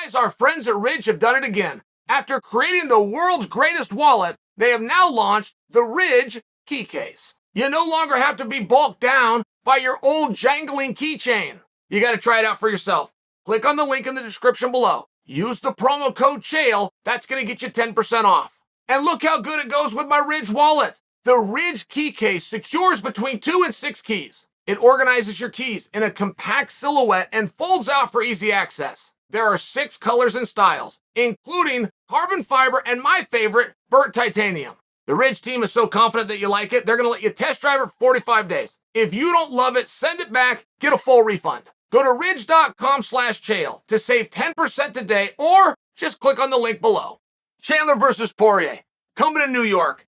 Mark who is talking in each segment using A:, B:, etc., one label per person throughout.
A: Guys, our friends at Ridge have done it again. After creating the world's greatest wallet, they have now launched the Ridge key case. You no longer have to be bulked down by your old jangling keychain. You got to try it out for yourself. Click on the link in the description below. Use the promo code Chael. That's going to get you 10% off. And look how good it goes with my Ridge wallet. The Ridge key case secures between 2 and 6 keys. It organizes your keys in a compact silhouette and folds out for easy access. There are 6 colors and styles, including carbon fiber and my favorite, burnt titanium. The Ridge team is so confident that you like it, they're going to let you test drive it for 45 days. If you don't love it, send it back, get a full refund. Go to ridge.com/Chael to save 10% today, or just click on the link below. Chandler versus Poirier, coming to New York.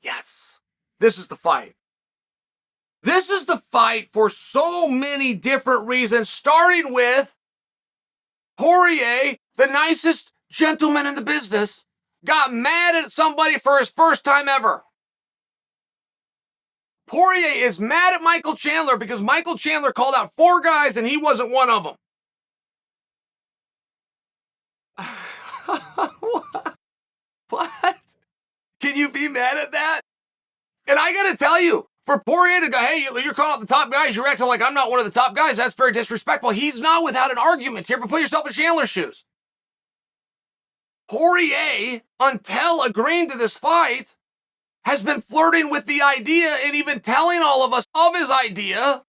A: Yes, this is the fight. This is the fight for so many different reasons, starting with Poirier, the nicest gentleman in the business, got mad at somebody for his first time ever. Poirier is mad at Michael Chandler because Michael Chandler called out 4 guys and he wasn't one of them. What? Can you be mad at that? And I gotta tell you, for Poirier to go, hey, you're calling out the top guys, you're acting like I'm not one of the top guys, that's very disrespectful. He's not without an argument here, but put yourself in Chandler's shoes. Poirier, until agreeing to this fight, has been flirting with the idea and even telling all of us of his idea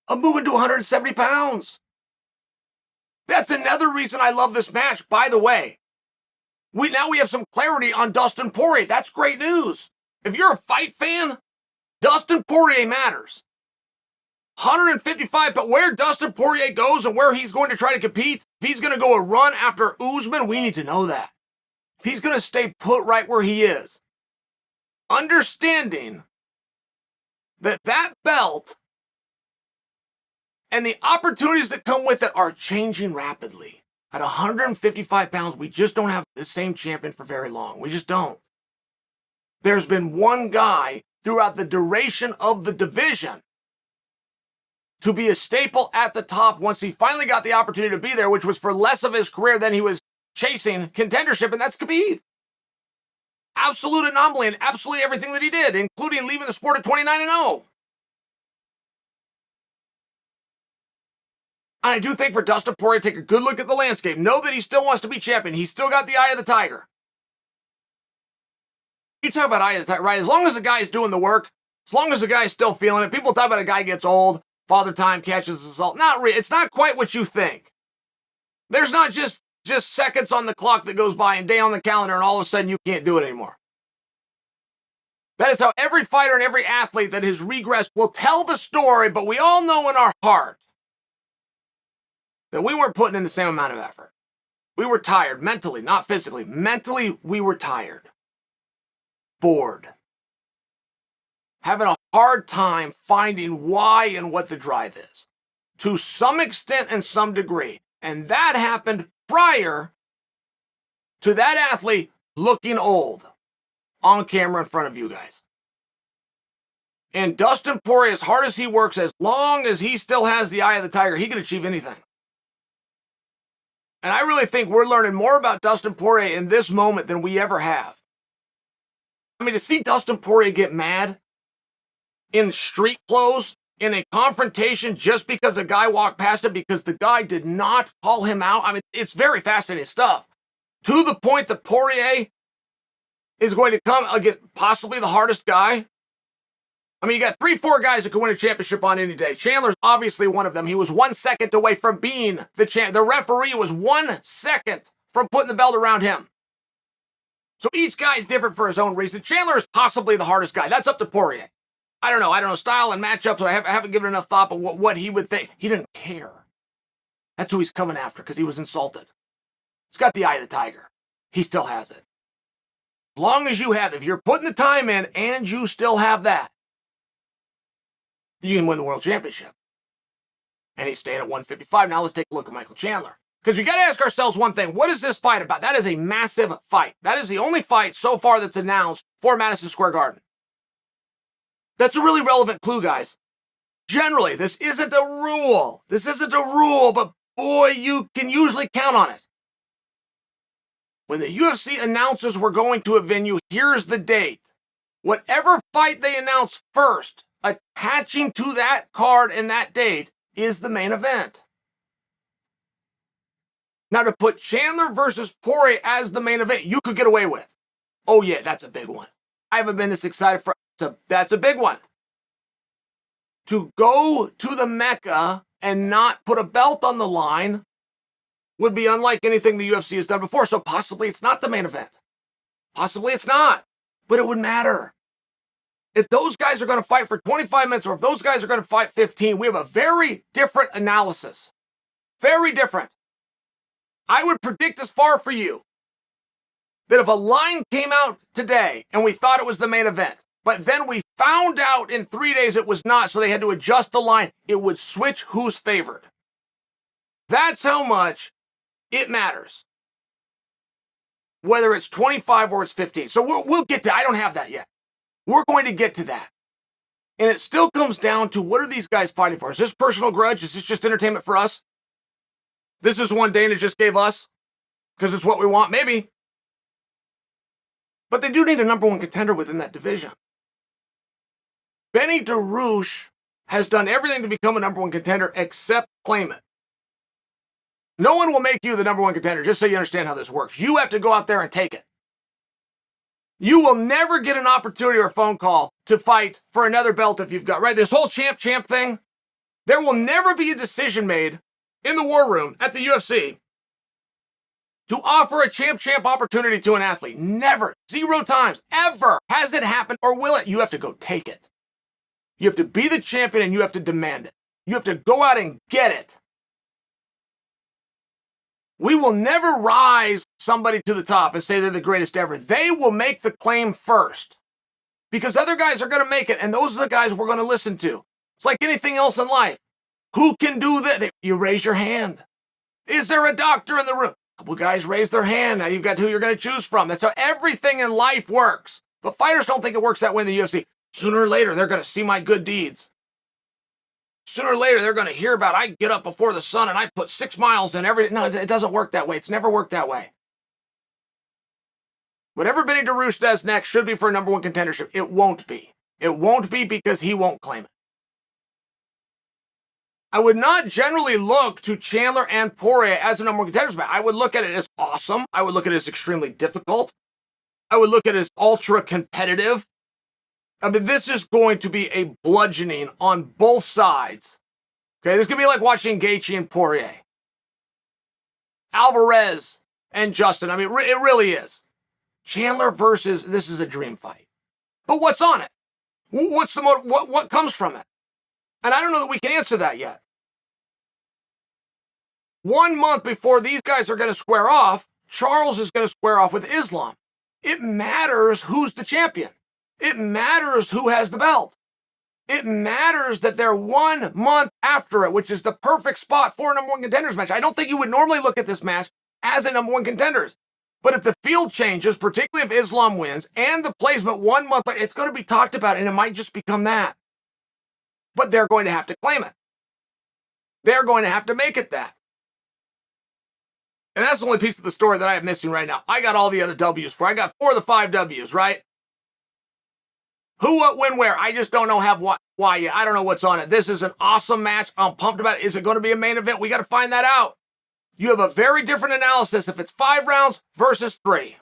A: of moving to 170 pounds. That's another reason I love this match, by the way. Now we have some clarity on Dustin Poirier. That's great news. If you're a fight fan, Dustin Poirier matters. 155, but where Dustin Poirier goes and where he's going to try to compete, if he's going to go a run after Usman, we need to know that. If he's going to stay put right where he is, understanding that that belt and the opportunities that come with it are changing rapidly. At 155 pounds, we just don't have the same champion for very long. We just don't. There's been one guy throughout the duration of the division to be a staple at the top once he finally got the opportunity to be there, which was for less of his career than he was chasing contendership, and that's Khabib. Absolute anomaly in absolutely everything that he did, including leaving the sport at 29-0. I do think for Dustin Poirier to take a good look at the landscape, know that he still wants to be champion. He's still got the eye of the tiger. You talk about eye of the tiger, right? As long as the guy's doing the work, as long as the guy's still feeling it, people talk about a guy gets old, father time catches his assault. Not really. It's not quite what you think. There's not just seconds on the clock that goes by and day on the calendar and all of a sudden you can't do it anymore. That is how every fighter and every athlete that has regressed will tell the story, but we all know in our heart that we weren't putting in the same amount of effort. We were tired mentally, not physically. Mentally, we were tired. Bored. Having a hard time finding why and what the drive is. To some extent and some degree. And that happened prior to that athlete looking old on camera in front of you guys. And Dustin Poirier, as hard as he works, as long as he still has the eye of the tiger, he can achieve anything. And I really think we're learning more about Dustin Poirier in this moment than we ever have. I mean, to see Dustin Poirier get mad in street clothes, in a confrontation just because a guy walked past him because the guy did not call him out. I mean, it's very fascinating stuff. To the point that Poirier is going to come against possibly the hardest guy. I mean, you got 3-4 guys that could win a championship on any day. Chandler's obviously one of them. He was 1 second away from being the champ. The referee was 1 second from putting the belt around him. So each guy's different for his own reason. Chandler is possibly the hardest guy. That's up to Poirier. I don't know. Style and matchups. I haven't given enough thought, but what he would think. He didn't care. That's who he's coming after because he was insulted. He's got the eye of the tiger. He still has it. As long as you have it, if you're putting the time in and you still have that, you can win the world championship. And he's staying at 155. Now let's take a look at Michael Chandler. Because we got to ask ourselves one thing. What is this fight about? That is a massive fight. That is the only fight so far that's announced for Madison Square Garden. That's a really relevant clue, guys. Generally, this isn't a rule. This isn't a rule, but boy, you can usually count on it. when the UFC announces we're going to a venue, here's the date. Whatever fight they announce first, attaching to that card and that date, is the main event. Now, to put Chandler versus Poirier as the main event, you could get away with. Oh yeah, that's a big one. I haven't been this excited for, that's a big one. To go to the Mecca and not put a belt on the line would be unlike anything the UFC has done before. So possibly it's not the main event. Possibly it's not, but it would matter. If those guys are going to fight for 25 minutes or if those guys are going to fight 15, we have a very different analysis. Very different. I would predict as far for you that if a line came out today and we thought it was the main event, but then we found out in 3 days it was not, so they had to adjust the line, it would switch who's favored. That's how much it matters. Whether it's 25 or it's 15. So we'll get to, I don't have that yet. We're going to get to that. And it still comes down to, what are these guys fighting for? Is this personal grudge? Is this just entertainment for us? This is one Dana just gave us because it's what we want, maybe. But they do need a number one contender within that division. Benny DeRouche has done everything to become a number one contender except claim it. No one will make you the number one contender, just so you understand how this works. You have to go out there and take it. You will never get an opportunity or a phone call to fight for another belt if you've got, right? This whole champ thing, there will never be a decision made in the war room at the UFC to offer a champ opportunity to an athlete. Never. 0 times. Ever has it happened, or will it? You have to go take it. You have to be the champion and you have to demand it. You have to go out and get it. We will never rise somebody to the top and say they're the greatest ever. They will make the claim first because other guys are going to make it, and those are the guys we're going to listen to. It's like anything else in life. Who can do that? You raise your hand. Is there a doctor in the room? A couple guys raise their hand. Now you've got who you're going to choose from. That's how everything in life works. But fighters don't think it works that way in the UFC. Sooner or later, they're going to see my good deeds. Sooner or later, they're going to hear about I get up before the sun and I put 6 miles in every... No, it doesn't work that way. It's never worked that way. Whatever Benny DeRouche does next should be for a number one contendership. It won't be. It won't be because he won't claim it. I would not generally look to Chandler and Poirier as a number one contenders match. I would look at it as awesome. I would look at it as extremely difficult. I would look at it as ultra competitive. I mean, this is going to be a bludgeoning on both sides. Okay, this could be like watching Gaethje and Poirier. Alvarez and Justin. I mean, it really is. Chandler versus, this is a dream fight. But what's on it? What's the what comes from it? And I don't know that we can answer that yet. 1 month before these guys are going to square off, Charles is going to square off with Islam. It matters who's the champion. It matters who has the belt. It matters that they're 1 month after it, which is the perfect spot for a number one contenders match. I don't think you would normally look at this match as a number one contenders. But if the field changes, particularly if Islam wins, and the placement 1 month later, it's going to be talked about, and it might just become that. But they're going to have to claim it. They're going to have to make it that. And that's the only piece of the story that I am missing right now. I got all the other W's for. I got 4 of the 5 W's, right? Who, what, when, where. I just don't know why yet. I don't know what's on it. This is an awesome match. I'm pumped about it. Is it going to be a main event? We got to find that out. You have a very different analysis if it's 5 rounds versus 3.